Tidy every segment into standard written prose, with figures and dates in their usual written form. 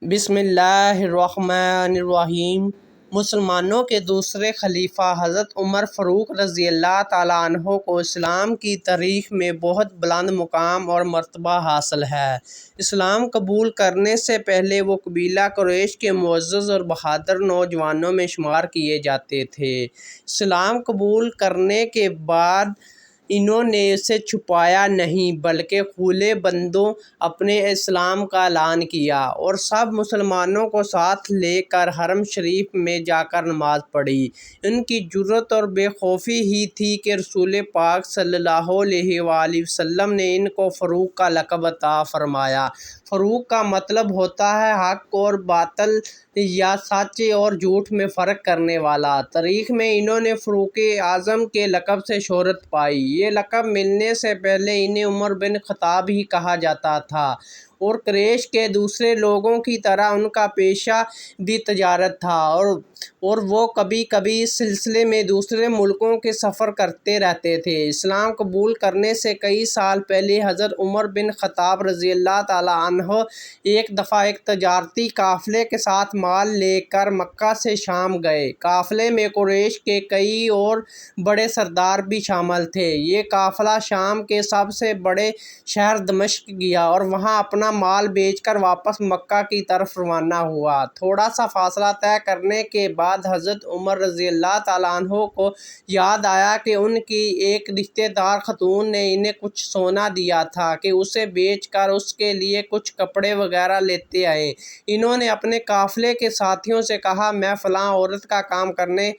بسم اللہ الرحمن الرحیم۔ مسلمانوں کے دوسرے خلیفہ حضرت عمر فاروق رضی اللہ تعالیٰ عنہ کو اسلام کی تاریخ میں بہت بلند مقام اور مرتبہ حاصل ہے۔ اسلام قبول کرنے سے پہلے وہ قبیلہ قریش کے معزز اور بہادر نوجوانوں میں شمار کیے جاتے تھے۔ اسلام قبول کرنے کے بعد انہوں نے اسے چھپایا نہیں بلکہ کھلے بندوں اپنے اسلام کا اعلان کیا اور سب مسلمانوں کو ساتھ لے کر حرم شریف میں جا کر نماز پڑھی۔ ان کی جرأت اور بے خوفی ہی تھی کہ رسول پاک صلی اللہ علیہ وآلہ وسلم نے ان کو فاروق کا لقب عطا فرمایا۔ فاروق کا مطلب ہوتا ہے حق اور باطل یا سچ اور جھوٹ میں فرق کرنے والا۔ تاریخ میں انہوں نے فاروق اعظم کے لقب سے شہرت پائی۔ یہ لقب ملنے سے پہلے انہیں عمر بن خطاب ہی کہا جاتا تھا اور قریش کے دوسرے لوگوں کی طرح ان کا پیشہ بھی تجارت تھا اور وہ کبھی کبھی اس سلسلے میں دوسرے ملکوں کے سفر کرتے رہتے تھے۔ اسلام قبول کرنے سے کئی سال پہلے حضرت عمر بن خطاب رضی اللہ تعالیٰ عنہ ایک دفعہ ایک تجارتی قافلے کے ساتھ مال لے کر مکہ سے شام گئے۔ قافلے میں قریش کے کئی اور بڑے سردار بھی شامل تھے۔ یہ قافلہ شام کے سب سے بڑے شہر دمشق گیا اور وہاں اپنا مال بیچ کر واپس مکہ کی طرف روانہ ہوا۔ تھوڑا سا فاصلہ طے کرنے کے بعد حضرت عمر رضی اللہ تعالیٰ عنہ کو یاد آیا کہ ان کی ایک رشتہ دار خاتون نے انہیں کچھ سونا دیا تھا کہ اسے بیچ کر اس کے لیے کچھ کپڑے وغیرہ لیتے آئیں۔ انہوں نے اپنے قافلے کے ساتھیوں سے کہا، میں فلاں عورت کا کام کرنے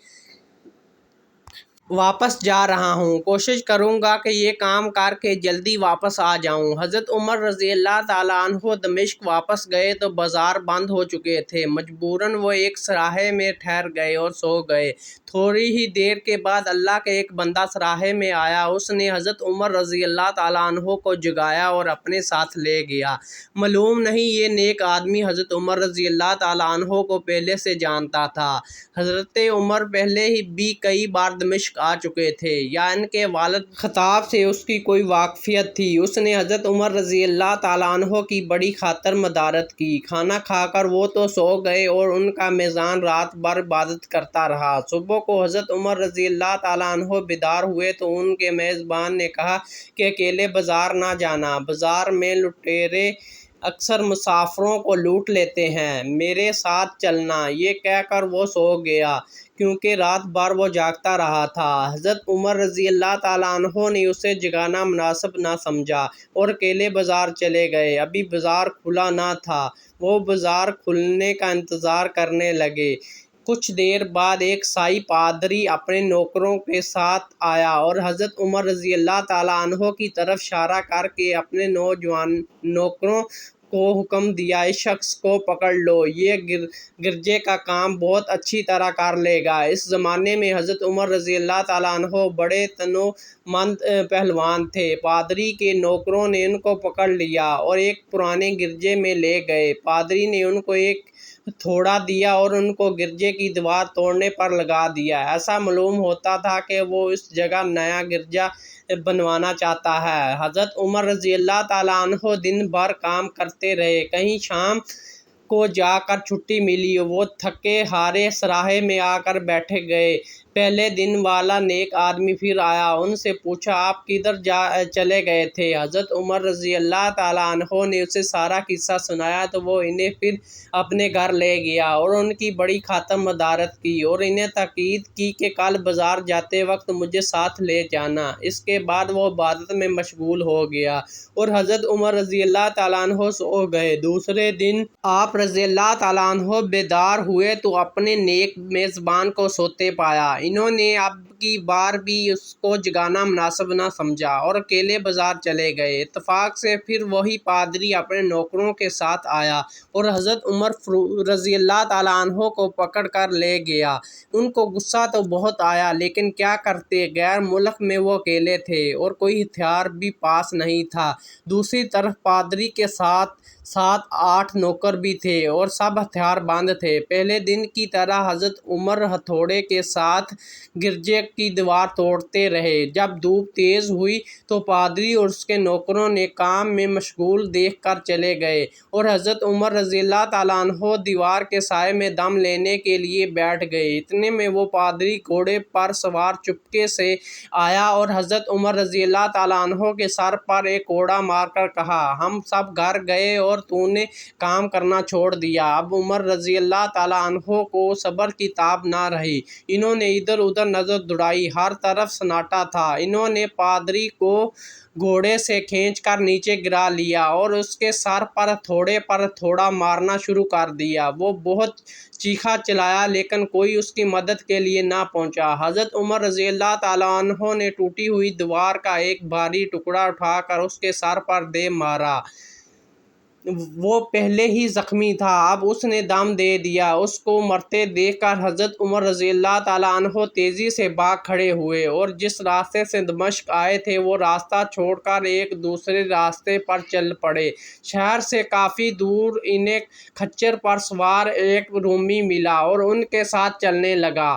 واپس جا رہا ہوں، کوشش کروں گا کہ یہ کام کر کے جلدی واپس آ جاؤں۔ حضرت عمر رضی اللہ تعالیٰ عنہ دمشق واپس گئے تو بازار بند ہو چکے تھے۔ مجبوراً وہ ایک سراہے میں ٹھہر گئے اور سو گئے۔ تھوڑی ہی دیر کے بعد اللہ کا ایک بندہ سراہے میں آیا۔ اس نے حضرت عمر رضی اللہ تعالیٰ عنہ کو جگایا اور اپنے ساتھ لے گیا۔ معلوم نہیں یہ نیک آدمی حضرت عمر رضی اللہ تعالیٰ عنہ کو پہلے سے جانتا تھا۔ حضرت عمر پہلے بھی کئی بار دمشق آ چکے تھے یا ان کے والد خطاب سے اس کی کوئی واقفیت تھی۔ اس نے حضرت عمر رضی اللہ تعالیٰ عنہ کی بڑی خاطر مدارت کی۔ کھانا کھا کر وہ تو سو گئے اور ان کا میزبان رات بھر عبادت کرتا رہا۔ صبح کو حضرت عمر رضی اللہ تعالیٰ عنہ بیدار ہوئے تو ان کے میزبان نے کہا کہ اکیلے بازار نہ جانا، بازار میں لٹیرے اکثر مسافروں کو لوٹ لیتے ہیں، میرے ساتھ چلنا۔ یہ کہہ کر وہ سو گیا کیونکہ رات بھر وہ جاگتا رہا تھا۔ حضرت عمر رضی اللہ تعالیٰ عنہ نے اسے جگانا مناسب نہ سمجھا اور اکیلے بازار چلے گئے۔ ابھی بازار کھلا نہ تھا، وہ بازار کھلنے کا انتظار کرنے لگے۔ کچھ دیر بعد ایک سیاح پادری اپنے نوکروں کے ساتھ آیا اور حضرت عمر رضی اللہ تعالیٰ عنہ کی طرف اشارہ کر کے اپنے نوجوان نوکروں کو حکم دیا، اس شخص کو پکڑ لو، یہ گرجے کا کام بہت اچھی طرح کر لے گا۔ اس زمانے میں حضرت عمر رضی اللہ تعالیٰ عنہ بڑے تنوع مند پہلوان تھے۔ پادری کے نوکروں نے ان کو پکڑ لیا اور ایک پرانے گرجے میں لے گئے۔ پادری نے ان کو ایک تھوڑا دیا اور ان کو گرجے کی دیوار توڑنے پر لگا دیا۔ ایسا معلوم ہوتا تھا کہ وہ اس جگہ نیا گرجا بنوانا چاہتا ہے۔ حضرت عمر رضی اللہ تعالیٰ عنہ دن بھر کام کرتے رہے۔ کہیں شام کو جا کر چھٹی ملی، وہ تھکے ہارے سراہے میں آ کر بیٹھ گئے۔ پہلے دن والا نیک آدمی پھر آیا، ان سے پوچھا، آپ کدھر چلے گئے تھے؟ حضرت عمر رضی اللہ تعالیٰ عنہ نے اسے سارا قصہ سنایا تو وہ انہیں پھر اپنے گھر لے گیا اور ان کی بڑی خاطر مدارت کی اور انہیں تاکید کی کہ کل بازار جاتے وقت مجھے ساتھ لے جانا۔ اس کے بعد وہ عبادت میں مشغول ہو گیا اور حضرت عمر رضی اللہ تعالیٰ عنہ سو گئے۔ دوسرے دن آپ رضی اللہ تعالیٰ عنہ بیدار ہوئے تو اپنے نیک میزبان کو سوتے پایا۔ انہوں نے اب کی بار بھی اس کو جگانا مناسب نہ سمجھا اور اکیلے بازار چلے گئے۔ اتفاق سے پھر وہی پادری اپنے نوکروں کے ساتھ آیا اور حضرت عمر رضی اللہ تعالیٰ عنہ کو پکڑ کر لے گیا۔ ان کو غصہ تو بہت آیا لیکن کیا کرتے، غیر ملک میں وہ اکیلے تھے اور کوئی ہتھیار بھی پاس نہیں تھا۔ دوسری طرف پادری کے ساتھ 7-8 نوکر بھی تھے اور سب ہتھیار بند تھے۔ پہلے دن کی طرح حضرت عمر ہتھوڑے کے ساتھ گرجے کی دیوار توڑتے رہے۔ جب دھوپ تیز ہوئی تو پادری اور اس کے نوکروں نے کام میں مشغول دیکھ کر چلے گئے اور حضرت عمر رضی اللہ تعالیٰ عنہ دیوار کے سائے میں دم لینے کے لیے بیٹھ گئے۔ اتنے میں وہ پادری گھوڑے پر سوار چپکے سے آیا اور حضرت عمر رضی اللہ تعالیٰ عنہ کے سر پر ایک کوڑا مار کر کہا، ہم سب گھر گئے اور تو نے کام کرنا چھوڑ دیا۔ اب عمر رضی اللہ تعالیٰ عنہ کو صبر کی تاب نہ رہی۔ انہوں نے ادھر ادھر نظر دوڑائی، ہر طرف سناٹا تھا۔ انہوں نے پادری کو گھوڑے سے کھینچ کر نیچے گرا لیا اور اس کے سر پر تھوڑا مارنا شروع کر دیا۔ وہ بہت چیخا چلایا لیکن کوئی اس کی مدد کے لیے نہ پہنچا۔ حضرت عمر رضی اللہ تعالیٰ عنہ نے ٹوٹی ہوئی دیوار کا ایک بھاری ٹکڑا اٹھا کر اس کے سر پر دے مارا۔ وہ پہلے ہی زخمی تھا، اب اس نے دم دے دیا۔ اس کو مرتے دیکھ کر حضرت عمر رضی اللہ تعالیٰ عنہ تیزی سے بھاگ کھڑے ہوئے اور جس راستے سے دمشق آئے تھے وہ راستہ چھوڑ کر ایک دوسرے راستے پر چل پڑے۔ شہر سے کافی دور انہیں کھچر پر سوار ایک رومی ملا اور ان کے ساتھ چلنے لگا۔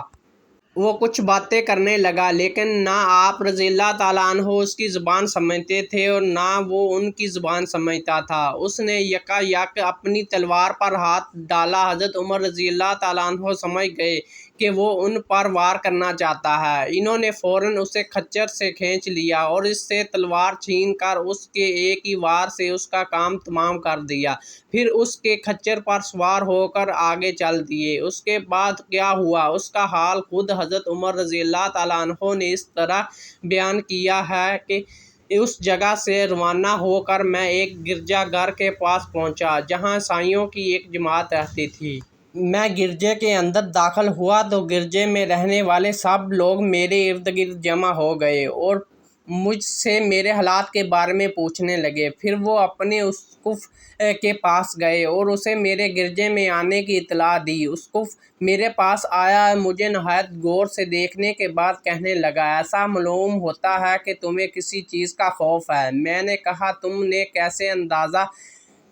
وہ کچھ باتیں کرنے لگا لیکن نہ آپ رضی اللہ تعالیٰ عنہ اس کی زبان سمجھتے تھے اور نہ وہ ان کی زبان سمجھتا تھا۔ اس نے یکا یک اپنی تلوار پر ہاتھ ڈالا۔ حضرت عمر رضی اللہ تعالیٰ عنہ سمجھ گئے کہ وہ ان پر وار کرنا چاہتا ہے۔ انہوں نے فوراً اسے کھچر سے کھینچ لیا اور اس سے تلوار چھین کر اس کے ایک ہی وار سے اس کا کام تمام کر دیا۔ پھر اس کے کھچر پر سوار ہو کر آگے چل دیے۔ اس کے بعد کیا ہوا اس کا حال خود حضرت عمر رضی اللہ تعالیٰ عنہ نے اس طرح بیان کیا ہے کہ اس جگہ سے روانہ ہو کر میں ایک گرجا گھر کے پاس پہنچا جہاں عیسائیوں کی ایک جماعت رہتی تھی۔ میں گرجے کے اندر داخل ہوا تو گرجے میں رہنے والے سب لوگ میرے ارد گرد جمع ہو گئے اور مجھ سے میرے حالات کے بارے میں پوچھنے لگے۔ پھر وہ اپنے اسقف کے پاس گئے اور اسے میرے گرجے میں آنے کی اطلاع دی۔ اسقف میرے پاس آیا، مجھے نہایت غور سے دیکھنے کے بعد کہنے لگا، ایسا معلوم ہوتا ہے کہ تمہیں کسی چیز کا خوف ہے۔ میں نے کہا، تم نے کیسے اندازہ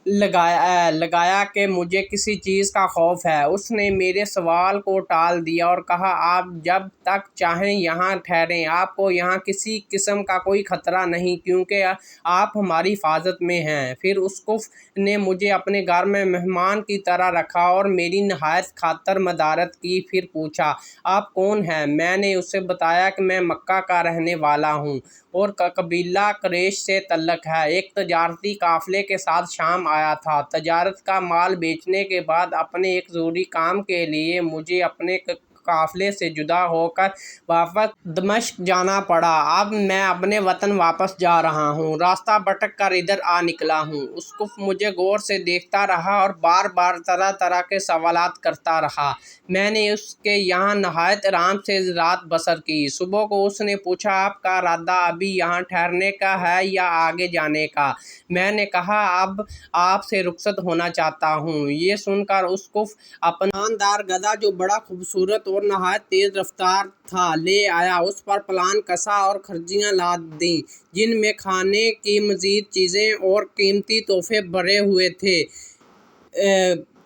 لگایا کہ مجھے کسی چیز کا خوف ہے؟ اس نے میرے سوال کو ٹال دیا اور کہا، آپ جب تک چاہیں یہاں ٹھہریں، آپ کو یہاں کسی قسم کا کوئی خطرہ نہیں کیونکہ آپ ہماری حفاظت میں ہیں۔ پھر اسقف نے مجھے اپنے گھر میں مہمان کی طرح رکھا اور میری نہایت خاطر مدارت کی۔ پھر پوچھا، آپ کون ہیں؟ میں نے اسے بتایا کہ میں مکہ کا رہنے والا ہوں اور قبیلہ قریش سے تعلق ہے، ایک تجارتی قافلے کے ساتھ شام آیا تھا۔ تجارت کا مال بیچنے کے بعد اپنے ایک ضروری کام کے لیے مجھے اپنے قافلے سے جدا ہو کر واپس دمشق جانا پڑا۔ اب میں اپنے وطن واپس جا رہا ہوں، راستہ بھٹک کر ادھر آ نکلا ہوں۔ اسقف مجھے غور سے دیکھتا رہا اور بار بار طرح طرح کے سوالات کرتا رہا۔ میں نے اس کے یہاں نہایت آرام سے رات بسر کی۔ صبح کو اس نے پوچھا، آپ کا ارادہ ابھی یہاں ٹھہرنے کا ہے یا آگے جانے کا؟ میں نے کہا، اب آپ سے رخصت ہونا چاہتا ہوں۔ یہ سن کر اسقف اپنا شاندار گدھا جو بڑا خوبصورت اور نہایت تیز رفتار تھا لے آیا۔ اس پر پلان کسا اور خرجیاں لاد دیں جن میں کھانے کی مزید چیزیں اور قیمتی تحفے بھرے ہوئے تھے۔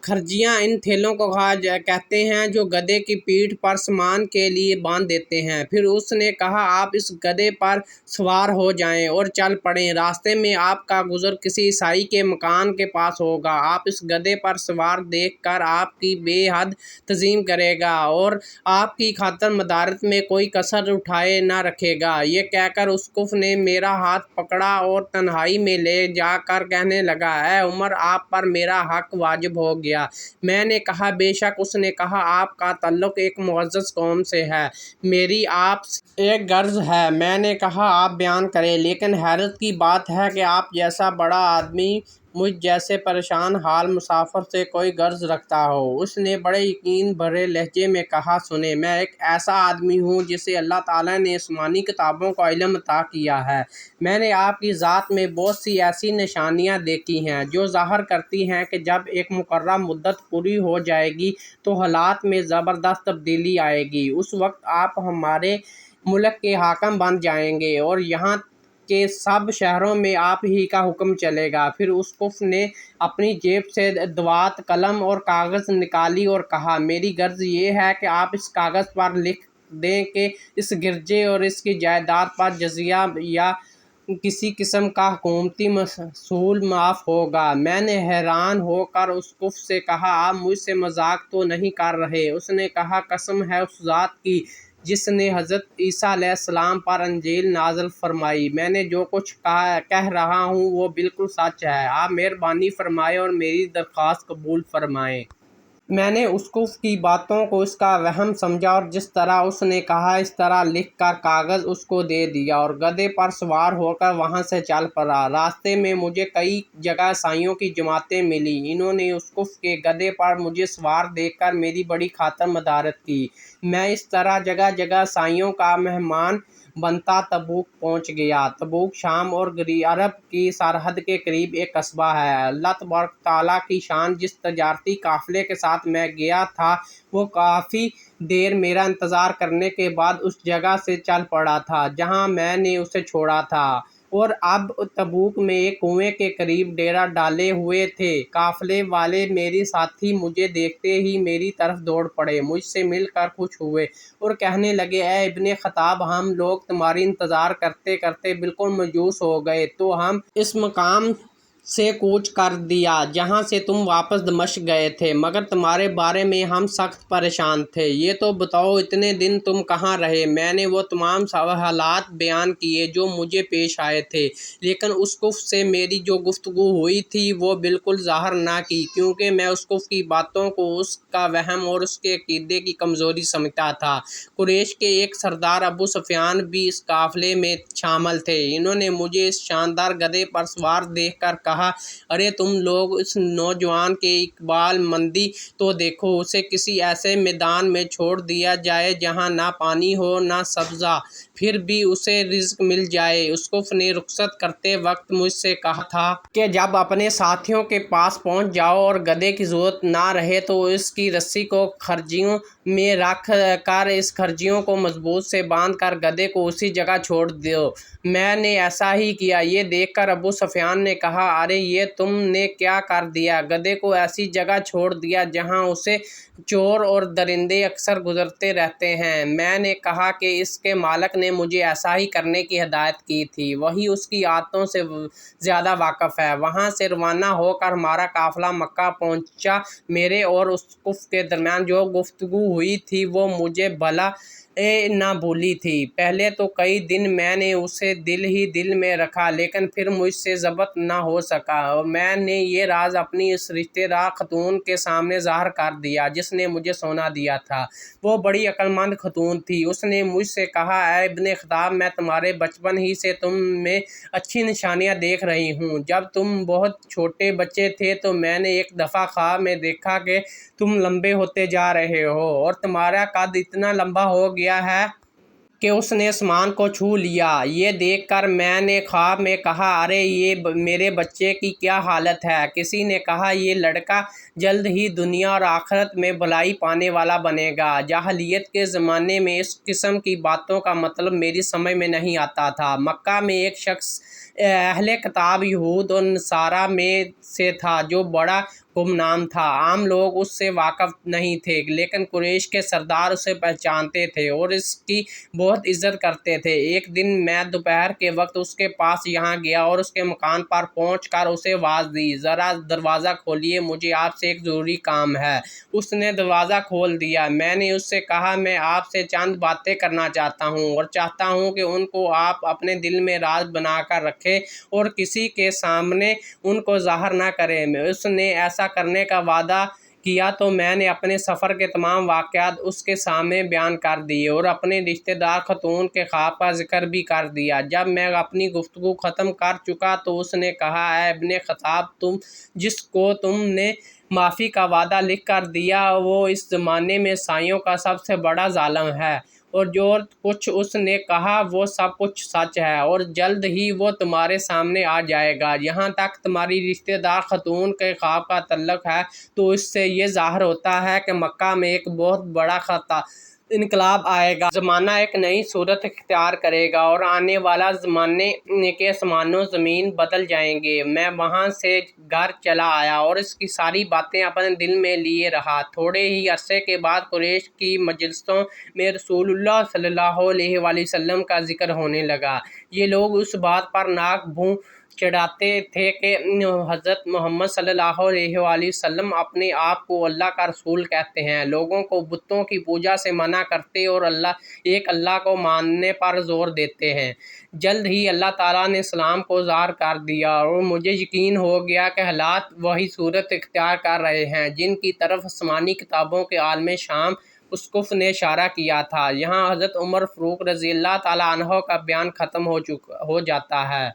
خرجیاں ان تھیلوں کو کہتے ہیں جو گدھے کی پیٹھ پر سامان کے لیے باندھ دیتے ہیں۔ پھر اس نے کہا، آپ اس گدھے پر سوار ہو جائیں اور چل پڑیں۔ راستے میں آپ کا گزر کسی عیسائی کے مکان کے پاس ہوگا۔ آپ اس گدھے پر سوار دیکھ کر آپ کی بے حد تعظیم کرے گا اور آپ کی خاطر مدارت میں کوئی کسر اٹھائے نہ رکھے گا۔ یہ کہہ کر اسقف نے میرا ہاتھ پکڑا اور تنہائی میں لے جا کر کہنے لگا، اے عمر، آپ پر میرا حق واجب ہو گیا۔ میں نے کہا، بے شک۔ اس نے کہا، آپ کا تعلق ایک معزز قوم سے ہے، میری آپ سے ایک غرض ہے۔ میں نے کہا، آپ بیان کریں، لیکن حیرت کی بات ہے کہ آپ جیسا بڑا آدمی مجھ جیسے پریشان حال مسافر سے کوئی غرض رکھتا ہو۔ اس نے بڑے یقین بھرے لہجے میں کہا، سنیں، میں ایک ایسا آدمی ہوں جسے اللہ تعالیٰ نے آسمانی کتابوں کا علم عطا کیا ہے۔ میں نے آپ کی ذات میں بہت سی ایسی نشانیاں دیکھی ہیں جو ظاہر کرتی ہیں کہ جب ایک مقررہ مدت پوری ہو جائے گی تو حالات میں زبردست تبدیلی آئے گی۔ اس وقت آپ ہمارے ملک کے حاکم بن جائیں گے اور یہاں کے سب شہروں میں آپ ہی کا حکم چلے گا۔ پھر اسقف نے اپنی جیب سے دوات، قلم اور کاغذ نکالی اور کہا، میری غرض یہ ہے کہ آپ اس کاغذ پر لکھ دیں کہ اس گرجے اور اس کی جائیداد پر جزیہ یا کسی قسم کا حکومتی محصول معاف ہوگا۔ میں نے حیران ہو کر اسقف سے کہا، آپ مجھ سے مذاق تو نہیں کر رہے؟ اس نے کہا، قسم ہے اس ذات کی جس نے حضرت عیسیٰ علیہ السلام پر انجیل نازل فرمائی، میں نے جو کچھ کہہ رہا ہوں وہ بالکل سچ ہے۔ آپ مہربانی فرمائیں اور میری درخواست قبول فرمائیں۔ میں نے اسقف کی باتوں کو اس کا وہم سمجھا اور جس طرح اس نے کہا اس طرح لکھ کر کاغذ اس کو دے دیا اور گدھے پر سوار ہو کر وہاں سے چل پڑا۔ راستے میں مجھے کئی جگہ عیسائیوں کی جماعتیں ملیں۔ انہوں نے اسقف کے گدھے پر مجھے سوار دیکھ کر میری بڑی خاطر مدارت کی۔ میں اس طرح جگہ جگہ عیسائیوں کا مہمان بنتا تبوک پہنچ گیا۔ تبوک شام اور عرب کی سرحد کے قریب ایک قصبہ ہے۔ اللہ تبارک تعالیٰ کی شان، جس تجارتی قافلے کے ساتھ میں گیا تھا وہ کافی دیر میرا انتظار کرنے کے بعد اس جگہ سے چل پڑا تھا جہاں میں نے اسے چھوڑا تھا، اور اب تبوک میں ایک کنویں کے قریب ڈیرا ڈالے ہوئے تھے۔ قافلے والے میرے ساتھی مجھے دیکھتے ہی میری طرف دوڑ پڑے، مجھ سے مل کر خوش ہوئے اور کہنے لگے، اے ابن خطاب، ہم لوگ تمہاری انتظار کرتے کرتے بالکل مایوس ہو گئے تو ہم اس مقام سے کوچ کر دیا جہاں سے تم واپس دمشق گئے تھے، مگر تمہارے بارے میں ہم سخت پریشان تھے۔ یہ تو بتاؤ اتنے دن تم کہاں رہے؟ میں نے وہ تمام حالات بیان کیے جو مجھے پیش آئے تھے، لیکن اسقف سے میری جو گفتگو ہوئی تھی وہ بالکل ظاہر نہ کی، کیونکہ میں اسقف کی باتوں کو اس کا وہم اور اس کے عقیدے کی کمزوری سمجھتا تھا۔ قریش کے ایک سردار ابو سفیان بھی اس قافلے میں شامل تھے۔ انہوں نے مجھے اس شاندار گدھے پر سوار دیکھ کر کہا، ارے تم لوگ اس نوجوان کی اقبال مندی تو دیکھو، اسے کسی ایسے میدان میں چھوڑ دیا جائے جہاں نہ پانی ہو نہ سبزہ، پھر بھی اسے رزق مل جائے۔ اسقف نے رخصت کرتے وقت مجھ سے کہا تھا کہ جب اپنے ساتھیوں کے پاس پہنچ جاؤ اور گدھے کی ضرورت نہ رہے تو اس کی رسی کو خرجیوں میں رکھ کر اس خرجیوں کو مضبوط سے باندھ کر گدھے کو اسی جگہ چھوڑ دو۔ میں نے ایسا ہی کیا۔ یہ دیکھ کر ابو سفیان نے کہا، ارے یہ تم نے کیا کر دیا؟ گدھے کو ایسی جگہ چھوڑ دیا جہاں اسے چور اور درندے اکثر گزرتے رہتے ہیں۔ میں نے کہا کہ اس کے مالک نے مجھے ایسا ہی کرنے کی ہدایت کی تھی، وہی اس کی عادتوں سے زیادہ واقف ہے۔ وہاں سے روانہ ہو کر ہمارا قافلہ مکہ پہنچا۔ میرے اور اسقف کے درمیان جو گفتگو ہوئی تھی وہ مجھے بھلا نہ بھولی تھی۔ پہلے تو کئی دن میں نے اسے دل ہی دل میں رکھا، لیکن پھر مجھ سے ضبط نہ ہو سکا اور میں نے یہ راز اپنی اس رشتہ دار خاتون کے سامنے ظاہر کر دیا جس نے مجھے سونا دیا تھا۔ وہ بڑی عقل مند خاتون تھی۔ اس نے مجھ سے کہا، اے ابن خطاب، میں تمہارے بچپن ہی سے تم میں اچھی نشانیاں دیکھ رہی ہوں۔ جب تم بہت چھوٹے بچے تھے تو میں نے ایک دفعہ خواب میں دیکھا کہ تم لمبے ہوتے جا رہے ہو اور تمہارا قد اتنا لمبا ہو گیا ہے کہ اس نے آسمان کو چھو لیا۔ یہ دیکھ کر میں نے خواب میں کہا، ارے یہ میرے بچے کی کیا حالت ہے؟ کسی نے کہا، یہ لڑکا جلد ہی دنیا اور آخرت میں بھلائی پانے والا بنے گا۔ جاہلیت کے زمانے میں اس قسم کی باتوں کا مطلب میری سمجھ میں نہیں آتا تھا۔ مکہ میں ایک شخص اہل کتاب یہود اور نصارہ میں سے تھا جو بڑا گمنام تھا۔ عام لوگ اس سے واقف نہیں تھے، لیکن قریش کے سردار اسے پہچانتے تھے اور اس کی بہت عزت کرتے تھے۔ ایک دن میں دوپہر کے وقت اس کے پاس یہاں گیا اور اس کے مکان پر پہنچ کر اسے آواز دی، ذرا دروازہ کھولیے، مجھے آپ سے ایک ضروری کام ہے۔ اس نے دروازہ کھول دیا۔ میں نے اس سے کہا، میں آپ سے چند باتیں کرنا چاہتا ہوں اور چاہتا ہوں کہ ان کو آپ اپنے دل میں راز بنا کر رکھیں اور کسی کے سامنے ان کو ظاہر نہ کریں۔ اس نے ایسا کرنے کا وعدہ کیا تو میں نے اپنے سفر کے تمام واقعات اس کے سامنے بیان کر دیے اور اپنے رشتہ دار خاتون کے خواب کا ذکر بھی کر دیا۔ جب میں اپنی گفتگو ختم کر چکا تو اس نے کہا، اے ابن خطاب، جس کو تم نے معافی کا وعدہ لکھ کر دیا وہ اس زمانے میں عیسائیوں کا سب سے بڑا ظالم ہے، اور جو کچھ اس نے کہا وہ سب کچھ سچ ہے، اور جلد ہی وہ تمہارے سامنے آ جائے گا۔ یہاں تک تمہاری رشتہ دار خاتون کے خواب کا تعلق ہے تو اس سے یہ ظاہر ہوتا ہے کہ مکہ میں ایک بہت بڑا انقلاب آئے گا، زمانہ ایک نئی صورت اختیار کرے گا اور آنے والا زمانے کے آسمان و زمین بدل جائیں گے۔ میں وہاں سے گھر چلا آیا اور اس کی ساری باتیں اپنے دل میں لیے رہا۔ تھوڑے ہی عرصے کے بعد قریش کی مجلسوں میں رسول اللہ صلی اللہ علیہ وآلہ وسلم کا ذکر ہونے لگا۔ یہ لوگ اس بات پر ناک بھوں چڑھاتے تھے کہ حضرت محمد صلی اللہ علیہ وآلہ وسلم اپنے آپ کو اللہ کا رسول کہتے ہیں، لوگوں کو بتوں کی پوجا سے منع کرتے اور ایک اللہ کو ماننے پر زور دیتے ہیں۔ جلد ہی اللہ تعالیٰ نے اسلام کو ظاہر کر دیا اور مجھے یقین ہو گیا کہ حالات وہی صورت اختیار کر رہے ہیں جن کی طرف آسمانی کتابوں کے عالم شام اسقف نے اشارہ کیا تھا۔ یہاں حضرت عمر فاروق رضی اللہ تعالیٰ عنہ کا بیان ختم ہو جاتا ہے۔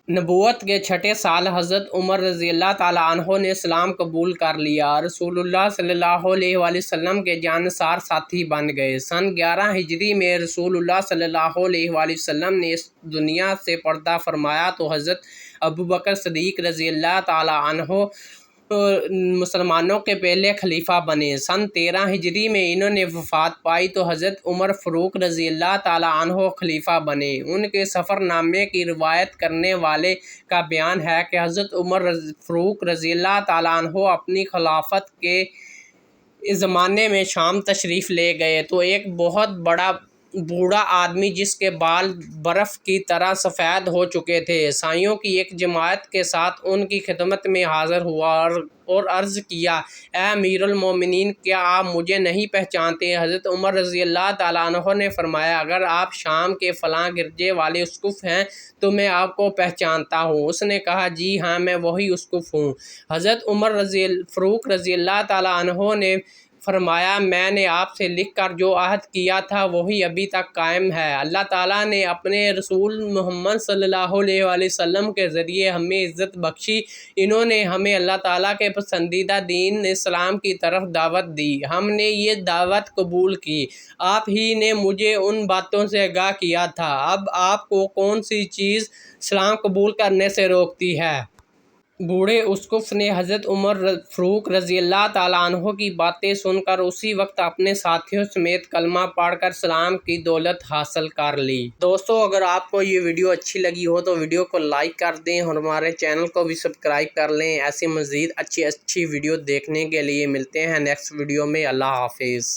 نبوت کے 6 سال حضرت عمر رضی اللہ تعالیٰ عنہ نے اسلام قبول کر لیا، رسول اللہ صلی اللہ علیہ وآلہ وسلم کے جانثار ساتھی بن گئے۔ سن 11 ہجری میں رسول اللہ صلی اللہ علیہ وآلہ وسلم نے اس دنیا سے پردہ فرمایا تو حضرت ابوبکر صدیق رضی اللہ تعالیٰ عنہ مسلمانوں کے پہلے خلیفہ بنے۔ سن 13 ہجری میں انہوں نے وفات پائی تو حضرت عمر فاروق رضی اللہ تعالیٰ عنہ خلیفہ بنے۔ ان کے سفر نامے کی روایت کرنے والے کا بیان ہے کہ حضرت عمر فاروق رضی اللہ تعالیٰ عنہ اپنی خلافت کے زمانے میں شام تشریف لے گئے تو ایک بہت بڑا بوڑھا آدمی جس کے بال برف کی طرح سفید ہو چکے تھے، عیسائیوں کی ایک جماعت کے ساتھ ان کی خدمت میں حاضر ہوا اور عرض کیا، اے امیر المومنین، کیا آپ مجھے نہیں پہچانتے؟ حضرت عمر رضی اللہ تعالیٰ عنہ نے فرمایا، اگر آپ شام کے فلاں گرجے والے اسقف ہیں تو میں آپ کو پہچانتا ہوں۔ اس نے کہا، جی ہاں، میں وہی اسقف ہوں۔ حضرت عمر فاروق رضی اللہ تعالیٰ عنہ نے فرمایا، میں نے آپ سے لکھ کر جو عہد کیا تھا وہی ابھی تک قائم ہے۔ اللہ تعالیٰ نے اپنے رسول محمد صلی اللہ علیہ وآلہ وسلم کے ذریعے ہمیں عزت بخشی، انہوں نے ہمیں اللہ تعالیٰ کے پسندیدہ دین اسلام کی طرف دعوت دی، ہم نے یہ دعوت قبول کی، آپ ہی نے مجھے ان باتوں سے آگاہ کیا تھا، اب آپ کو کون سی چیز اسلام قبول کرنے سے روکتی ہے؟ بوڑھے اسقف نے حضرت عمر فاروق رضی اللہ تعالیٰ عنہ کی باتیں سن کر اسی وقت اپنے ساتھیوں سمیت کلمہ پڑھ کر اسلام کی دولت حاصل کر لی۔ دوستو، اگر آپ کو یہ ویڈیو اچھی لگی ہو تو ویڈیو کو لائک کر دیں اور ہمارے چینل کو بھی سبسکرائب کر لیں۔ ایسی مزید اچھی ویڈیو دیکھنے کے لیے ملتے ہیں نیکسٹ ویڈیو میں۔ اللہ حافظ۔